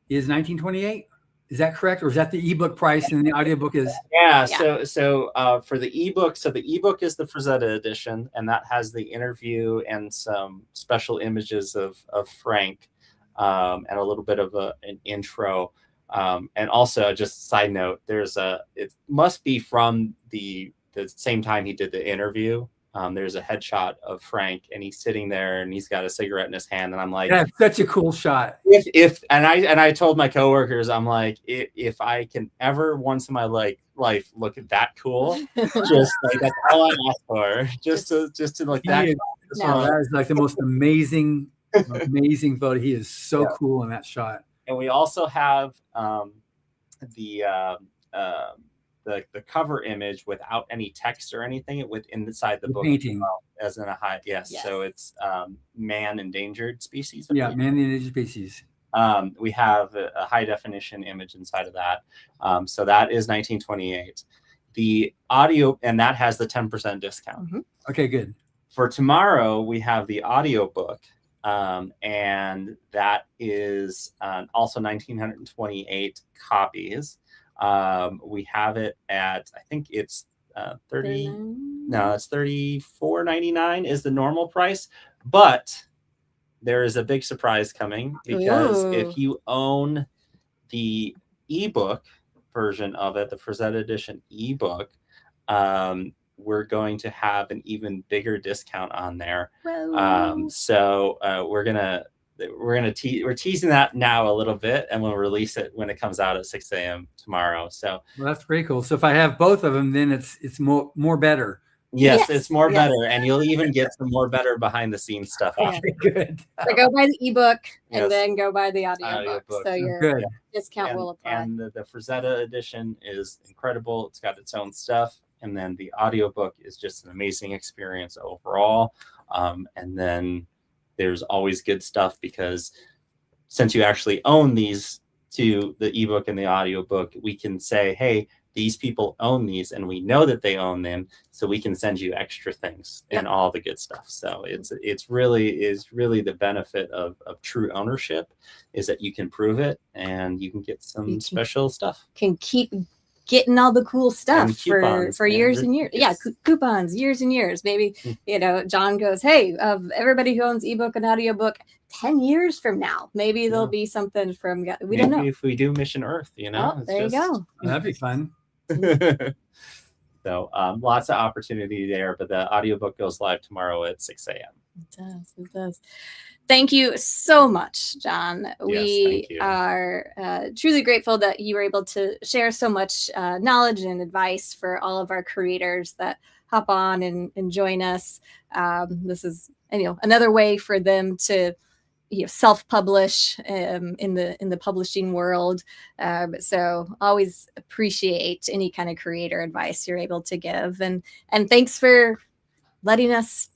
is 1928. Is that correct, or is that the ebook price and the audiobook is? Yeah. So for the ebook, the ebook is the Frazetta edition, and that has the interview and some special images of Frank, and a little bit of an intro. And also, just side note, it must be from the same time he did the interview. There's a headshot of Frank, and he's sitting there, and he's got a cigarette in his hand, and I'm like, that's such a cool shot. I told my coworkers, I'm like, if I can ever once in my life look at that cool, just like that's all I ask for, just to like that. That is like the most amazing photo. He is so cool in that shot. And we also have the cover image without any text or anything inside the book painting as in a high. Yes. So it's man endangered species. Man endangered species. We have a high definition image inside of that. So that is 1928. The audio, and that has the 10% discount. Mm-hmm. Okay, good. For tomorrow, we have the audio book. And that is also 1928 copies. We have it at, I think it's it's $34.99 is the normal price, but there is a big surprise coming, because if you own the ebook version of it, the Frazetta edition ebook, we're going to have an even bigger discount on there. So we're teasing that now a little bit, and we'll release it when it comes out at 6 a.m. tomorrow. So that's pretty cool. So if I have both of them, then it's more better. Yes, Yes, it's more yes. better, and you'll even get some more better behind the scenes stuff. Yeah. out there. Good. So go buy the ebook and Yes. then go buy the audiobook. Audiobook. So your Good. discount will apply. And the Frazetta edition is incredible. It's got its own stuff. And then the audiobook is just an amazing experience overall. And then there's always good stuff because since you actually own these two, the ebook and the audiobook, we can say, hey, these people own these and we know that they own them, so we can send you extra things and all the good stuff. So it's really the benefit of true ownership is that you can prove it and you can get some special stuff. Can keep getting all the cool stuff for years and years. Yes. Yeah, coupons, years and years. Maybe, John goes, hey, of everybody who owns ebook and audiobook, 10 years from now, maybe there'll be something from, we don't know. If we do Mission Earth, Oh, there you go. That'd be fun. So lots of opportunity there, but the audiobook goes live tomorrow at 6 a.m. It does. Thank you so much, John. Yes, we are truly grateful that you were able to share so much knowledge and advice for all of our creators that hop on and join us. This is another way for them to self-publish in the publishing world. So always appreciate any kind of creator advice you're able to give, and thanks for letting us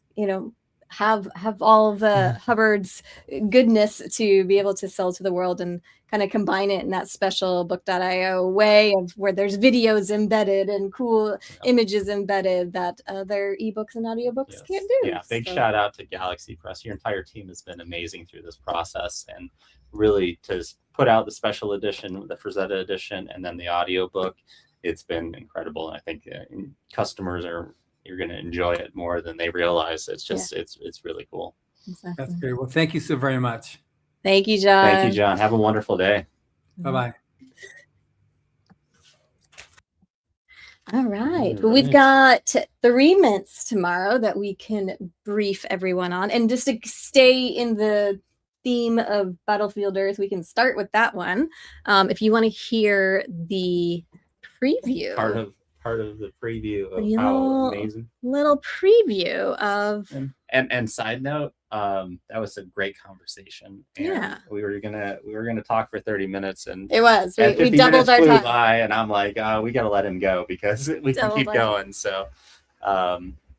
have all of the Hubbard's goodness to be able to sell to the world and kind of combine it in that special book.io way of where there's videos embedded and cool images embedded that other ebooks and audiobooks can't do. Yeah, big shout out to Galaxy Press. Your entire team has been amazing through this process, and really to put out the special edition, the Frazetta edition, and then the audiobook. It's been incredible. And I think customers you're going to enjoy it more than they realize. It's just, it's really cool. Exactly. That's great. Well, thank you so very much. Thank you, John. Thank you, John. Have a wonderful day. Bye-bye. All right. Well, we've got 3 minutes tomorrow that we can brief everyone on. And just to stay in the theme of Battlefield Earth, we can start with that one. If you want to hear the preview. Part of the preview of how amazing. Little preview of and side note, that was a great conversation. And we were gonna talk for 30 minutes, and it was we doubled our time. By, and I'm like, we gotta let him go because we can keep going. So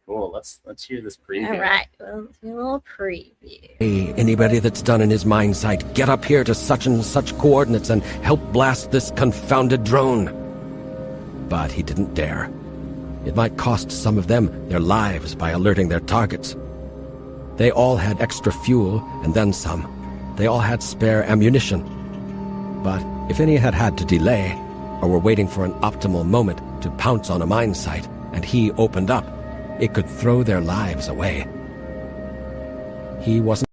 cool. Let's hear this preview. All right, well, a little preview. Hey, anybody that's done in his mind sight, get up here to such and such coordinates and help blast this confounded drone. But he didn't dare. It might cost some of them their lives by alerting their targets. They all had extra fuel, and then some. They all had spare ammunition. But if any had had to delay, or were waiting for an optimal moment to pounce on a mine site, and he opened up, it could throw their lives away. He wasn't...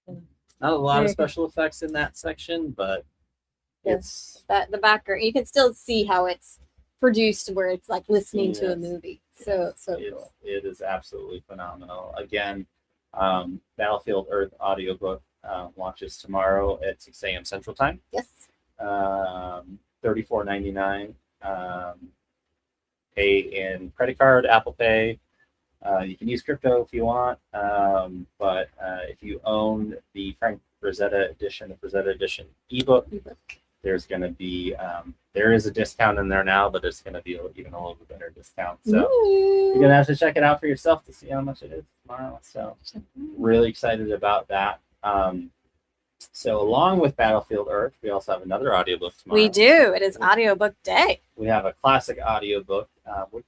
Not a lot of special effects in that section, but it's that the background, you can still see how it's produced where it's like listening to a movie. So cool. It is absolutely phenomenal. Again, Battlefield Earth audiobook launches tomorrow at 6 a.m. Central Time. Yes. $34.99. Pay in credit card, Apple Pay. You can use crypto if you want, but if you own the Frank Frazetta edition, the Frazetta edition ebook, there's going to be there is a discount in there now, but it's going to be even a little bit better discount. So you're going to have to check it out for yourself to see how much it is tomorrow. So really excited about that. So along with Battlefield Earth, we also have another audiobook tomorrow. We do. It is audiobook day. We have a classic audiobook,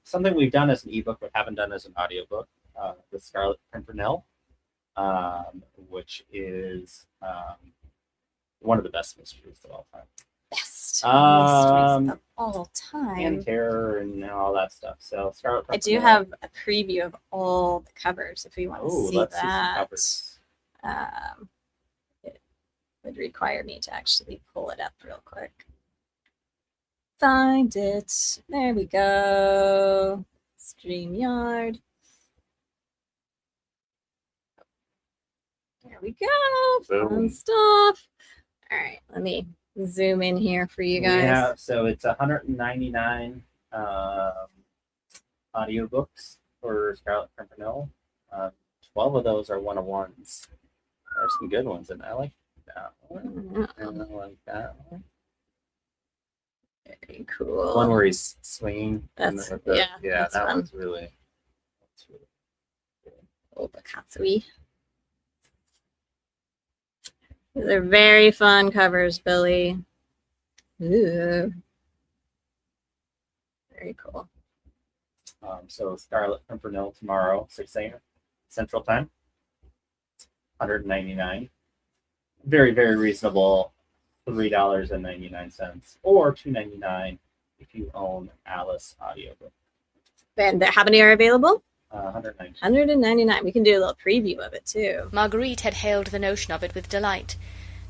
something we've done as an ebook but haven't done as an audiobook, The Scarlet Pimpernel, which is one of the best mysteries of all time. Best mysteries of all time. And terror and all that stuff. So Scarlet Pimpernel. I do have a preview of all the covers if you want to see let's that. See some covers. It would require me to actually pull it up real quick. Find it. There we go. StreamYard. There we go. Fun stuff. All right, let me zoom in here for you guys. Yeah, so it's $199 audiobooks for Scarlet Pimpernel. 12 of those are 101s. There's some good ones, and I like that one. And I like that one. Very cool. One where he's swinging. That's that fun. one's really cool. Oh, the Katsui. These are very fun covers, Billy. Ooh. Very cool. So Scarlet Pimpernel tomorrow, 6 a.m. Central Time. $199. Very, very reasonable. $3.99 or $2.99 if you own Alice audiobook. And how many are available? $199. $199. We can do a little preview of it too. Marguerite had hailed the notion of it with delight.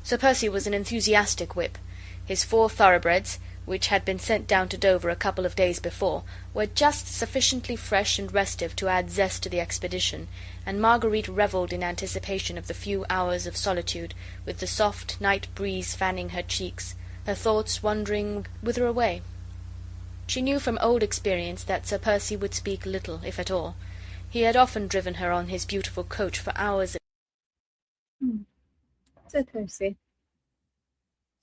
Sir Percy was an enthusiastic whip. His 4 thoroughbreds, which had been sent down to Dover a couple of days before, were just sufficiently fresh and restive to add zest to the expedition, and Marguerite revelled in anticipation of the few hours of solitude, with the soft night breeze fanning her cheeks, her thoughts wandering whither away. She knew from old experience that Sir Percy would speak little, if at all. He had often driven her on his beautiful coach for hours. Sir Percy.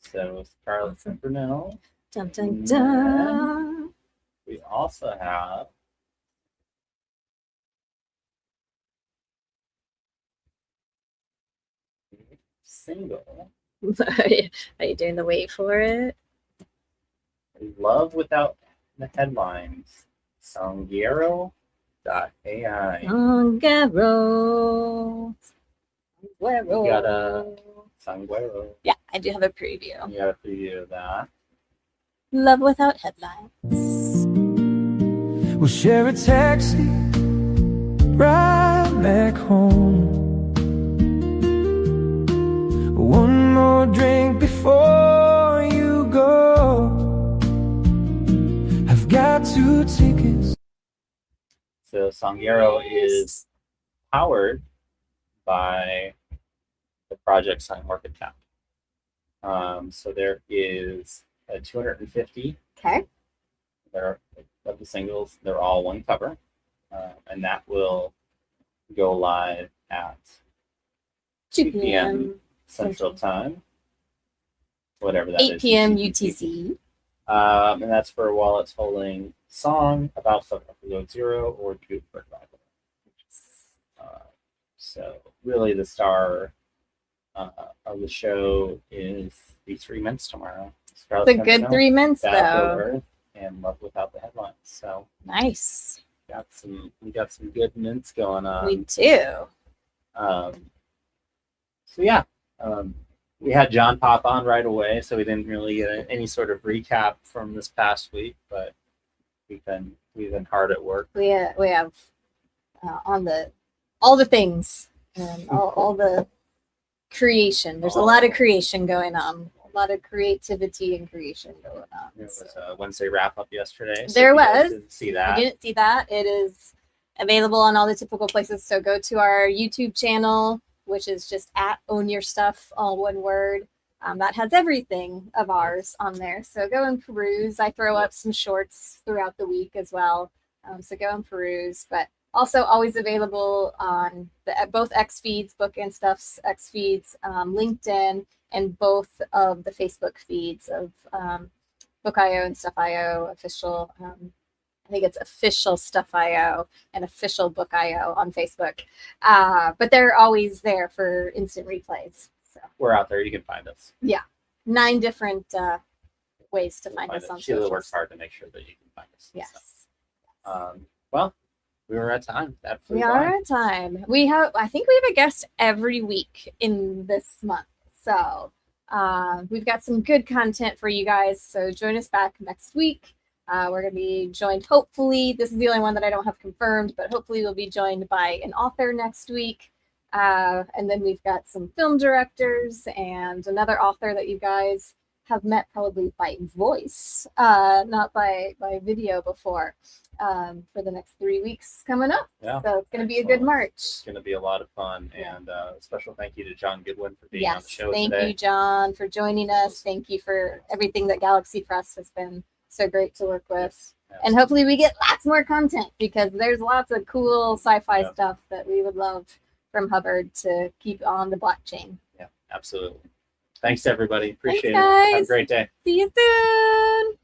So Scarlet Pimpernel. Dun, dun, dun. We also have single. Are you doing the wait for it? Love Without the Headlines. Songero.ai. Songero. You got a Songero. Yeah, I do have a preview. You got a preview of that. Love Without Headlines. We'll share a taxi right back home. One more drink before you go. I've got 2 tickets. So Songero is powered by the Project Sign Orchid Tap. So there is 250. Okay. There of the singles. They're all one cover, and that will go live at 2 p.m. Central Time, whatever that is. 8 p.m. UTC. And that's for while it's holding song about Episode 0 or Good for Bible. So really, the star of the show is these 3 mints tomorrow. It's a good 3 mints, though. And Love Without the Headlines. So nice. We got some good mints going on. We do. We had John pop on right away, so we didn't really get any sort of recap from this past week, but we've been hard at work. We have on all the things and all the creation. There's a lot of creation going on. A lot of creativity and creation going on. There was a Wednesday wrap up yesterday. So there was. Didn't see that. I didn't see that. It is available on all the typical places. So go to our YouTube channel, which is just at Own Your Stuff, all one word. That has everything of ours on there. So go and peruse. I throw up some shorts throughout the week as well. So go and peruse. But also always available on both X feeds, Book and Stuff's X feeds, LinkedIn, and both of the Facebook feeds of Book.io and Stuff.io official. I think it's official Stuff.io and official Book.io on Facebook. But they're always there for instant replays. So we're out there. You can find us. Yeah. 9 different ways to find us on Sheila socials. works hard to make sure that you can find us. Yes. So, well, we were at time. We are at time. I think we have a guest every week in this month. So we've got some good content for you guys. So join us back next week. We're going to be joined, hopefully, this is the only one that I don't have confirmed, but hopefully we'll be joined by an author next week. And then we've got some film directors and another author that you guys have met probably by voice, not by video before, for the next 3 weeks coming up. Yeah, so it's going to be a good March. It's going to be a lot of fun. Yeah. And a special thank you to John Goodwin for being yes, on the show thank today. you, John, for joining us. Thank you for everything that Galaxy Press has been so great to work with. And hopefully we get lots more content because there's lots of cool sci-fi Yeah. stuff that we would love from Hubbard to keep on the blockchain. Yeah, absolutely. Thanks, everybody. Appreciate Thanks, it. Have a guys. great day. See you soon.